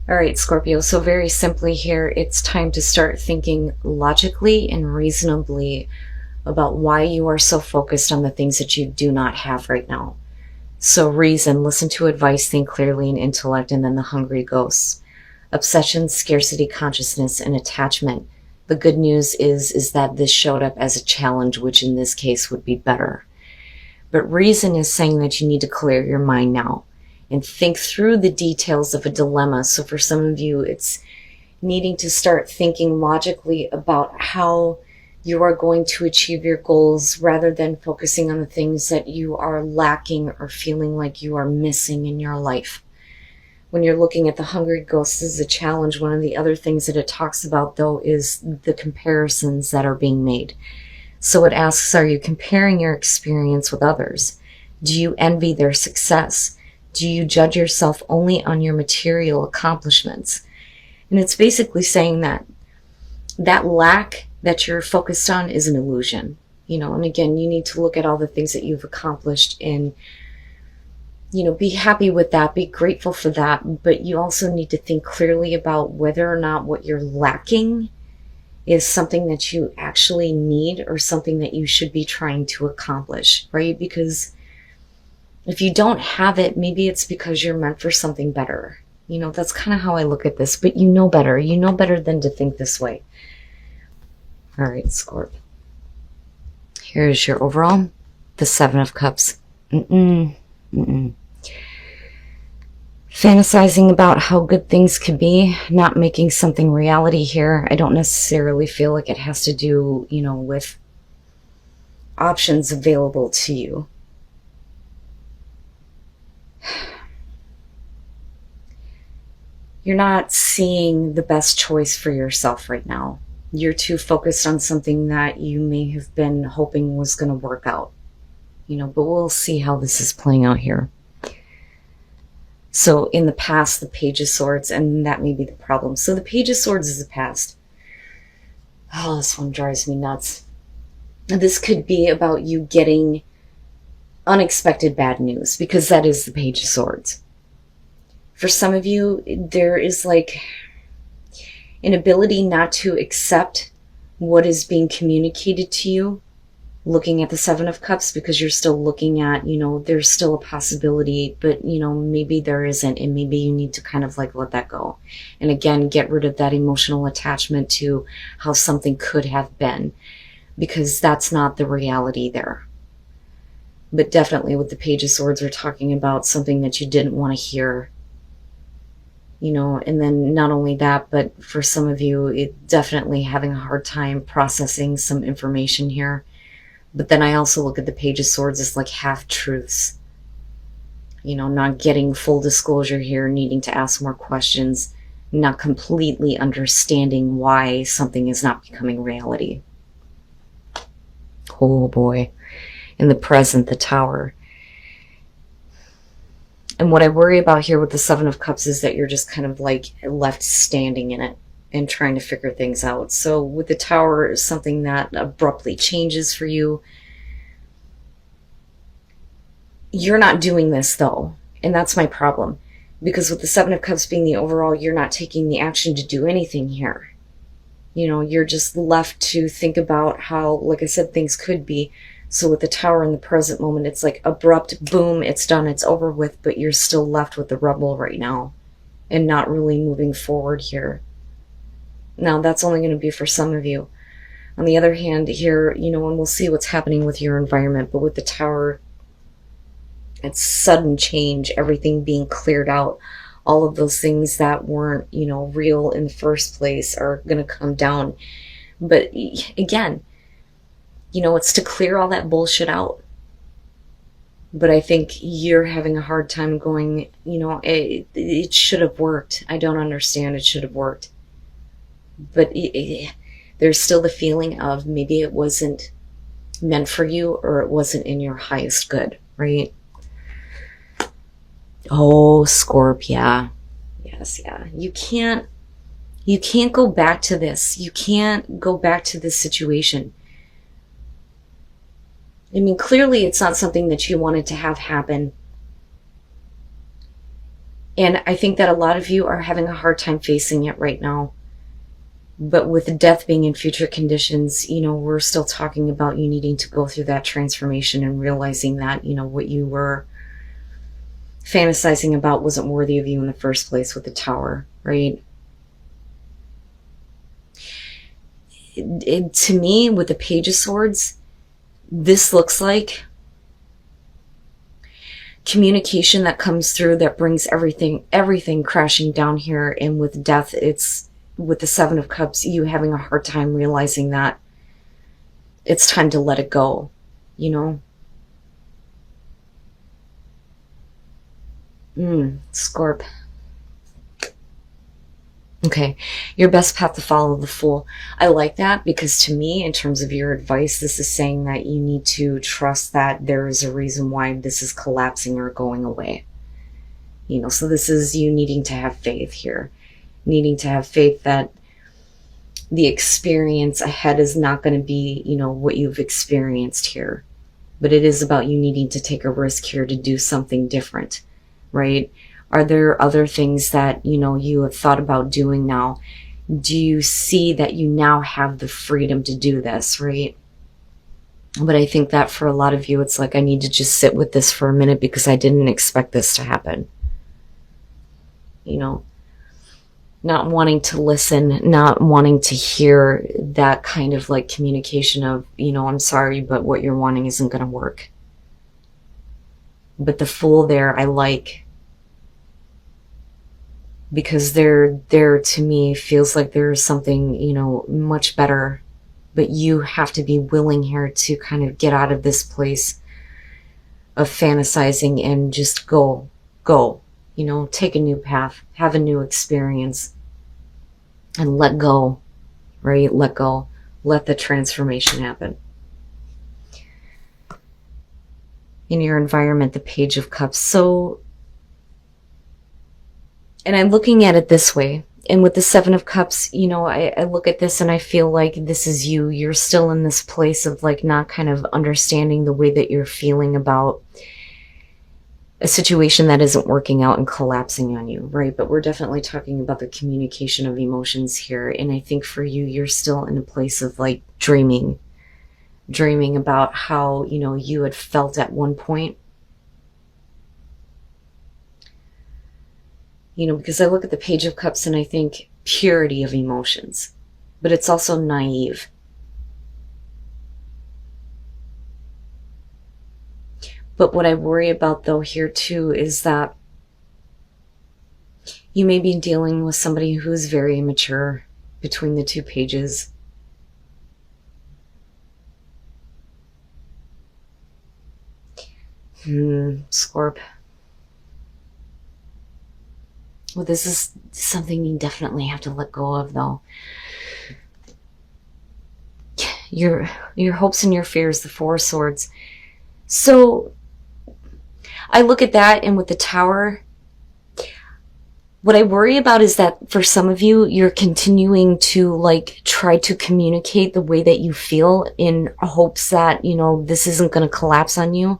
All right, Scorpio. So very simply here, it's time to start thinking logically and reasonably about why you are so focused on the things that you do not have right now. So reason, listen to advice, think clearly, and intellect, and then the hungry ghosts. Obsession, scarcity, consciousness, and attachment. The good news is that this showed up as a challenge, which in this case would be better. But reason is saying that you need to clear your mind now and think through the details of a dilemma. So for some of you, it's needing to start thinking logically about how you are going to achieve your goals rather than focusing on the things that you are lacking or feeling like you are missing in your life. When you're looking at the hungry ghosts as a challenge, one of the other things that it talks about, though, is the comparisons that are being made. So it asks, are you comparing your experience with others? Do you envy their success? Do you judge yourself only on your material accomplishments? And it's basically saying that that lack that you're focused on is an illusion. And again, you need to look at all the things that you've accomplished and, be happy with that, be grateful for that. But you also need to think clearly about whether or not what you're lacking is something that you actually need or something that you should be trying to accomplish, right? Because if you don't have it, maybe it's because you're meant for something better. That's kind of how I look at this, but you know better. You know better than to think this way. All right, Scorp. Here's your overall. The Seven of Cups. Fantasizing about how good things could be, not making something reality here. I don't necessarily feel like it has to do, with options available to you. You're not seeing the best choice for yourself right now. You're too focused on something that you may have been hoping was going to work out. But we'll see how this is playing out here. So in the past, the Page of Swords, and that may be the problem. So the Page of Swords is the past. Oh, this one drives me nuts. This could be about you getting unexpected bad news, because that is the Page of Swords. For some of you, there is like an ability not to accept what is being communicated to you, looking at the Seven of Cups, because you're still looking at, there's still a possibility, but, maybe there isn't, and maybe you need to kind of like let that go. And again, get rid of that emotional attachment to how something could have been, because that's not the reality there. But definitely with the Page of Swords, we're talking about something that you didn't want to hear. And then not only that, but for some of you, it definitely having a hard time processing some information here. But then I also look at the Page of Swords as like half-truths. Not getting full disclosure here, needing to ask more questions, not completely understanding why something is not becoming reality. Oh boy. In the present, the Tower. And what I worry about here with the Seven of Cups is that you're just kind of like left standing in it and trying to figure things out. So with the Tower, something that abruptly changes for you. You're not doing this though, and that's my problem. Because with the Seven of Cups being the overall, you're not taking the action to do anything here. You're just left to think about how, like I said, things could be. So with the Tower in the present moment, it's like abrupt, boom, it's done, it's over with, but you're still left with the rubble right now and not really moving forward here. Now, that's only going to be for some of you. On the other hand, here, and we'll see what's happening with your environment, but with the Tower, it's sudden change, everything being cleared out. All of those things that weren't, real in the first place are going to come down. But again, it's to clear all that bullshit out. But I think you're having a hard time going, it should have worked. I don't understand. It should have worked. But there's still the feeling of maybe it wasn't meant for you, or it wasn't in your highest good, right? Oh, Scorp, yeah. Yes, yeah. You can't go back to this. You can't go back to this situation. I mean, clearly it's not something that you wanted to have happen. And I think that a lot of you are having a hard time facing it right now. But with death being in future conditions, we're still talking about you needing to go through that transformation and realizing that, what you were fantasizing about wasn't worthy of you in the first place with the Tower, right? To me, with the Page of Swords, this looks like communication that comes through that brings everything crashing down here. And with death, it's with the Seven of Cups, you having a hard time realizing that it's time to let it go, Scorp. Okay, your best path to follow, the Fool. I like that because to me, in terms of your advice, this is saying that you need to trust that there is a reason why this is collapsing or going away. So this is you needing to have faith here. Needing to have faith that the experience ahead is not going to be, what you've experienced here. But it is about you needing to take a risk here to do something different, right? Are there other things that, you have thought about doing now? Do you see that you now have the freedom to do this, right? But I think that for a lot of you, it's like, I need to just sit with this for a minute because I didn't expect this to happen. Not wanting to listen, not wanting to hear that kind of like communication of, I'm sorry, but what you're wanting isn't going to work. But the Fool there, I like, because there to me feels like there's something, much better, but you have to be willing here to kind of get out of this place of fantasizing and just go, take a new path, have a new experience, and let go, right? Let go. Let the transformation happen. In your environment, the Page of Cups. So, and I'm looking at it this way. And with the Seven of Cups, I look at this and I feel like this is you. You're still in this place of like not kind of understanding the way that you're feeling about a situation that isn't working out and collapsing on you, right? But we're definitely talking about the communication of emotions here. And I think for you, you're still in a place of like dreaming about how, you had felt at one point. Because I look at the Page of Cups and I think purity of emotions, but it's also naive. But what I worry about though here too is that you may be dealing with somebody who's very immature between the two pages. Scorp. Well, this is something you definitely have to let go of though. Your hopes and your fears, the Four of Swords. So I look at that, and with the Tower, what I worry about is that for some of you, you're continuing to like try to communicate the way that you feel in hopes that, this isn't going to collapse on you.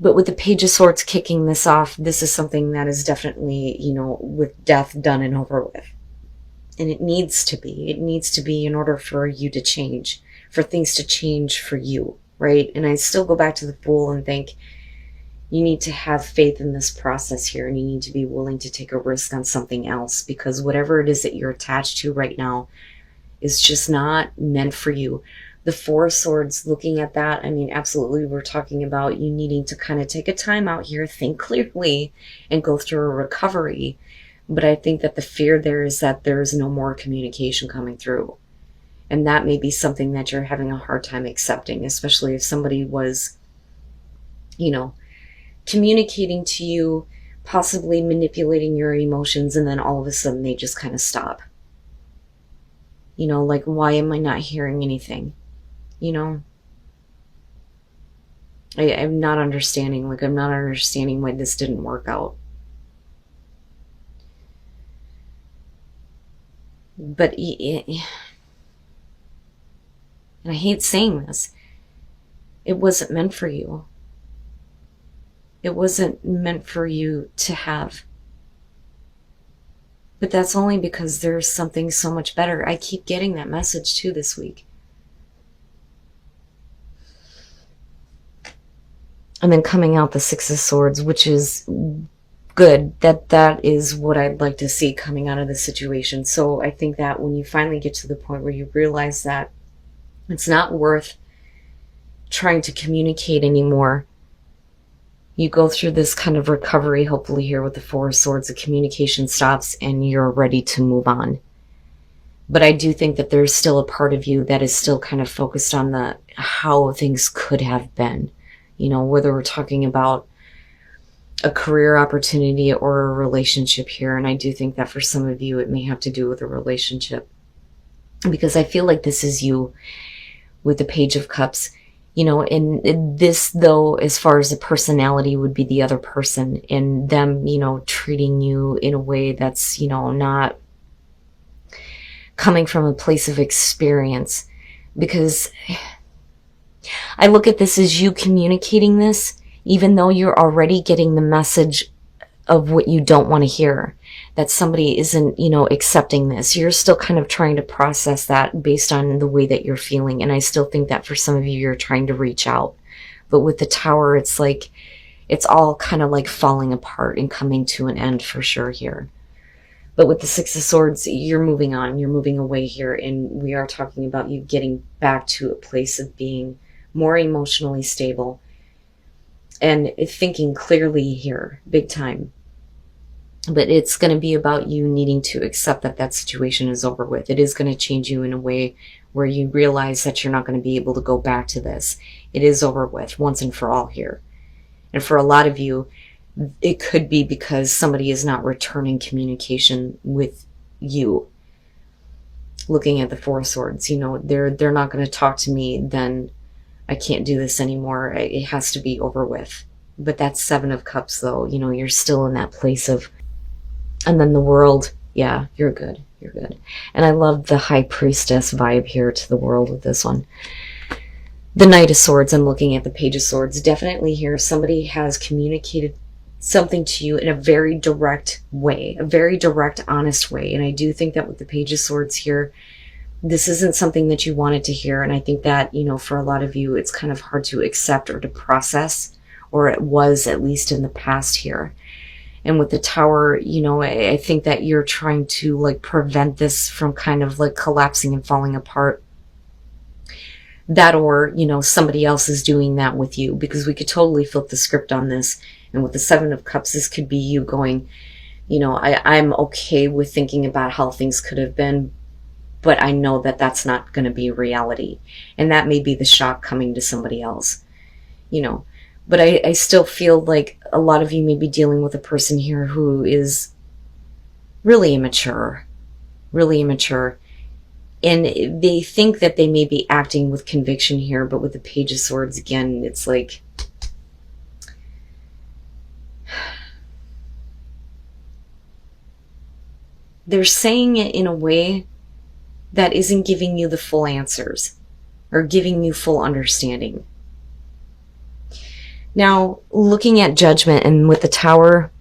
But with the Page of Swords kicking this off, this is something that is definitely, with death done and over with. And it needs to be. It needs to be in order for you to change, for things to change for you, right? And I still go back to the Fool and think you need to have faith in this process here, and you need to be willing to take a risk on something else, because whatever it is that you're attached to right now is just not meant for you. The Four of Swords, looking at that, I mean, absolutely, we're talking about you needing to kind of take a time out here, think clearly, and go through a recovery. But I think that the fear there is that there is no more communication coming through. And that may be something that you're having a hard time accepting, especially if somebody was, communicating to you, possibly manipulating your emotions, and then all of a sudden they just kind of stop. Like, why am I not hearing anything? I'm not understanding. Like, I'm not understanding why this didn't work out. But, and I hate saying this, it wasn't meant for you. It wasn't meant for you to have. But that's only because there's something so much better. I keep getting that message too this week. And then coming out the Six of Swords, which is good. That is what I'd like to see coming out of the situation. So I think that when you finally get to the point where you realize that it's not worth trying to communicate anymore, you go through this kind of recovery, hopefully here with the Four of Swords, the communication stops and you're ready to move on. But I do think that there's still a part of you that is still kind of focused on the how things could have been. You know, whether we're talking about a career opportunity or a relationship here. And I do think that for some of you, it may have to do with a relationship. Because I feel like this is you with the Page of Cups. You know, and this, though, as far as the personality would be the other person, and them, you know, treating you in a way that's, you know, not coming from a place of experience. Because I look at this as you communicating this, even though you're already getting the message of what you don't want to hear, that somebody isn't, you know, accepting this. You're still kind of trying to process that based on the way that you're feeling. And I still think that for some of you, you're trying to reach out. But with the Tower, it's like, it's all kind of like falling apart and coming to an end for sure here. But with the Six of Swords, you're moving on, you're moving away here. And we are talking about you getting back to a place of being more emotionally stable and thinking clearly here, big time. But it's going to be about you needing to accept that that situation is over with. It is going to change you in a way where you realize that you're not going to be able to go back to this. It is over with once and for all here. And for a lot of you, it could be because somebody is not returning communication with you. Looking at the Four of Swords, you know, they're not going to talk to me, then I can't do this anymore. It has to be over with. But that's Seven of Cups, though. You know, you're still in that place of, and then the World, yeah, you're good. You're good. And I love the High Priestess vibe here to the World with this one. The Knight of Swords, I'm looking at the Page of Swords. Definitely here, somebody has communicated something to you in a very direct way, a very direct, honest way. And I do think that with the Page of Swords here, this isn't something that you wanted to hear. And I think that, you know, for a lot of you, it's kind of hard to accept or to process, or it was at least in the past here. And with the Tower, you know, I think that you're trying to like prevent this from kind of like collapsing and falling apart. That, or, you know, somebody else is doing that with you, because we could totally flip the script on this. And with the Seven of Cups, this could be you going, you know, I'm okay with thinking about how things could have been, but I know that that's not going to be reality. And that may be the shock coming to somebody else, you know. But I still feel like a lot of you may be dealing with a person here who is really immature. Really immature. And they think that they may be acting with conviction here, but with the Page of Swords, again, it's like, they're saying it in a way that isn't giving you the full answers or giving you full understanding. Now, looking at Judgment, and with the Tower,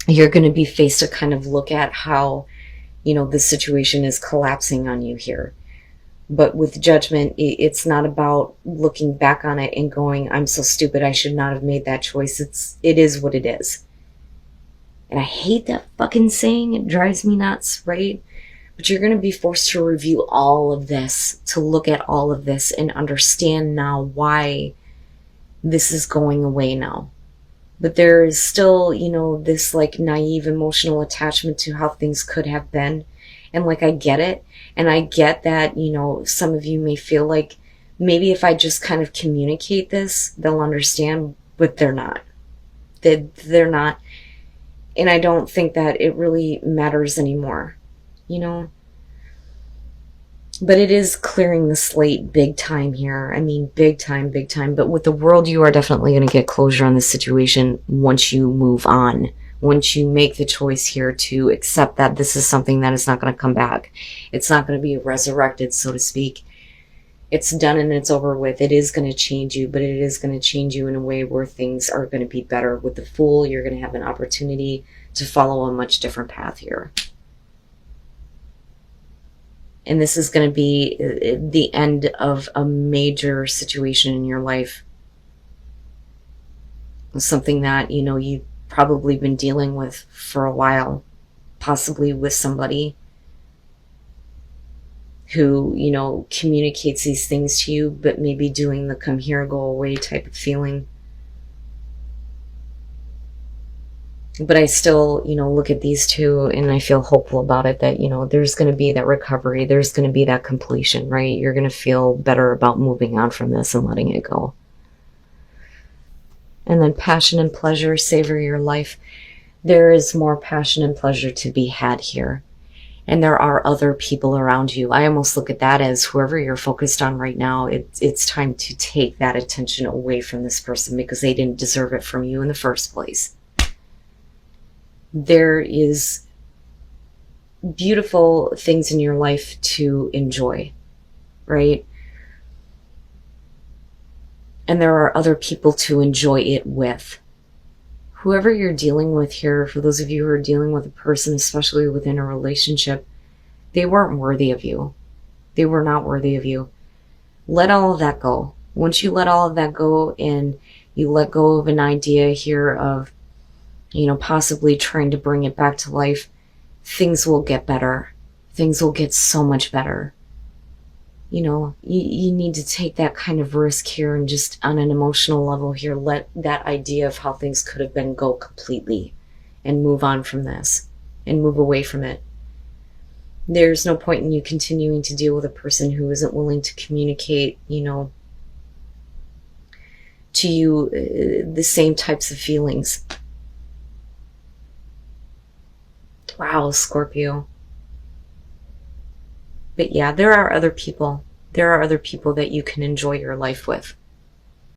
you're going to be faced to kind of look at how, you know, the situation is collapsing on you here. But with Judgment, it's not about looking back on it and going, I'm so stupid, I should not have made that choice. It is what it is. And I hate that fucking saying. It drives me nuts, right? But you're going to be forced to review all of this, to look at all of this and understand now why this is going away now. But there is still, you know, this like naive emotional attachment to how things could have been. And like, I get it. And I get that, you know, some of you may feel like maybe if I just kind of communicate this, they'll understand, but they're not. They're not. And I don't think that it really matters anymore, you know. But it is clearing the slate big time here. I mean, big time, big time. But with the World, you are definitely going to get closure on this situation once you move on. Once you make the choice here to accept that this is something that is not going to come back. It's not going to be resurrected, so to speak. It's done and it's over with. It is going to change you, but it is going to change you in a way where things are going to be better. With the Fool, you're going to have an opportunity to follow a much different path here. And this is going to be the end of a major situation in your life. Something that, you know, you've probably been dealing with for a while, possibly with somebody who, you know, communicates these things to you, but maybe doing the come here, go away type of feeling. But I still, you know, look at these two and I feel hopeful about it, that, you know, there's going to be that recovery. There's going to be that completion, right? You're going to feel better about moving on from this and letting it go. And then passion and pleasure, savor your life. There is more passion and pleasure to be had here. And there are other people around you. I almost look at that as whoever you're focused on right now, it's time to take that attention away from this person because they didn't deserve it from you in the first place. There is beautiful things in your life to enjoy, right? And there are other people to enjoy it with. Whoever you're dealing with here, for those of you who are dealing with a person, especially within a relationship, they weren't worthy of you. They were not worthy of you. Let all of that go. Once you let all of that go and you let go of an idea here of, you know, possibly trying to bring it back to life, things will get better. Things will get so much better. You know, you need to take that kind of risk here and just on an emotional level here, let that idea of how things could have been go completely and move on from this and move away from it. There's no point in you continuing to deal with a person who isn't willing to communicate, you know, to you the same types of feelings. Wow, Scorpio. But yeah, there are other people. There are other people that you can enjoy your life with.